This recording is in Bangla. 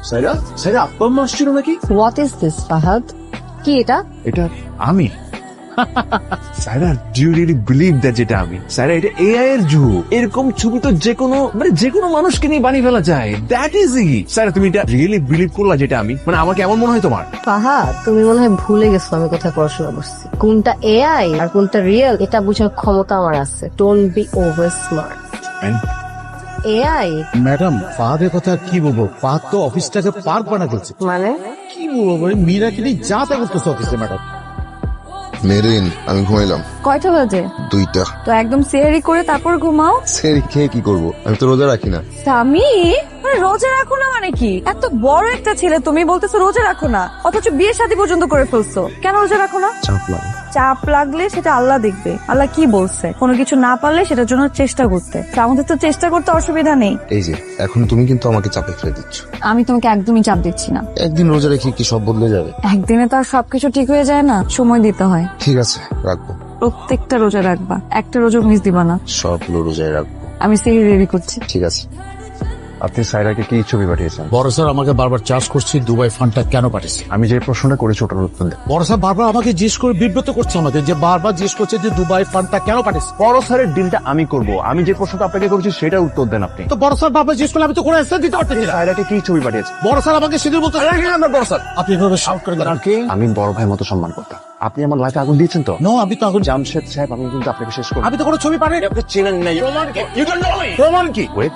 সাইরা সাইরা আপা আম্মা আসছিল নাকি? What is this Fahad? কি এটা? এটা আমি। Saira do you really believe that যেটা আমি? সাইরা এটা এআই এর যুগ। এরকম ছবি তো যে কোনো মানুষকে নিয়ে বানিয়ে ফেলা যায়। That is it. সাইরা তুমি এটা রিয়েলি বিলিভ করলা যেটা আমি? মানে আমার কেমন মনে হয় তোমার? ফাহাদ, তুমি মনে হয় ভুলে গেছো আমি কোথায় পড়াশোনা করছি। কোনটা এআই আর কোনটা রিয়েল এটা বোঝার ক্ষমতা আমার আছে। Don't be over smart. AI madam, ফাহাদের কথা আর কি বলবো? ফাহাদ তো অফিসটাকে পার্ক বানা করছে। মানে? কি বলবো, মীরাকে নিয়ে যা তা করতেছে অফিসে। ম্যাডাম, মেরিন, আমি ঘুমাইলাম। কয়টা বাজে? 2টা। তো একদম সেহরি করে তারপর ঘুমাও। সেরি খেয়ে কি করবো? আমি তো রোজা রাখি না। স্বামী, রোজা রাখো না মানে কি? এত বড় একটা ছেলে তুমি বলতেছো রোজা রাখো না, অথচ বিয়ে শাদী পর্যন্ত করে ফেলছো। কেন রোজা রাখো না? চাপ লাগে। চাপ লাগলে সেটা আল্লাহ দেখবে। আল্লাহ কি বলছে? কোনো কিছু না পারলে সেটার জন্য চেষ্টা করতে। তো আমাদের তো চেষ্টা করতে অসুবিধা নেই। এই যে এখন তুমি কিন্তু আমাকে চাপে ফেলে দিচ্ছ। আমি তোমাকে একদমই চাপ দিচ্ছি না। একদিন রোজা রেখে কি সব বদলে যাবে? একদিনে তো আর সবকিছু ঠিক হয়ে যায় না, সময় দিতে হয়। ঠিক আছে, রাখবো। প্রত্যেকটা রোজা রাখবা, একটা রোজা মিস দিবা না। সবগুলো রোজায় রাখবো। আমি সেহরি রেডি করছি। ঠিক আছে। আপনি সাইরাকে কি ছবি পাঠিয়েছেন? বড় স্যার আমাকে বারবার চার্জ করছে দুবাই ফান্ডটা কেন পাঠিয়েছে। আমি যে প্রশ্নটা করেছি ওটার উত্তর দেন। বড় স্যার বারবার আমাকে জিজ্ঞেস করে বিব্রত করছে, আমাকে যে বারবার জিজ্ঞেস করছে যে দুবাই ফান্ডটা কেন পাঠিয়েছে। বড় স্যারের ডিলটা আমি করব। আমি যে প্রশ্নটা আপনাকে করেছি সেটার উত্তর দেন আপনি। তো বড় স্যার বারবার জিজ্ঞেস করলে আমি তো কোনো অ্যান্সার দিতে পারতেছি না। সাইরাকে কি ছবি পাঠিয়েছে? বড় স্যার আমাকে সেদিন বলতে বড় স্যার আপনি এভাবে শাউট করে দেন। আমি বড় ভাইয়ের মতো সম্মান করতাম। আপনি আমার লাইফে আগুন দিয়েছেন তো? নো, আমি তো এখন জামশেদ সাহেব, আমি কিন্তু আপনাকে শেষ করব। আমি তো কোনো ছবি পাঠাই। আপনি চেনেন নাই। প্রমাণ কি? ওয়েট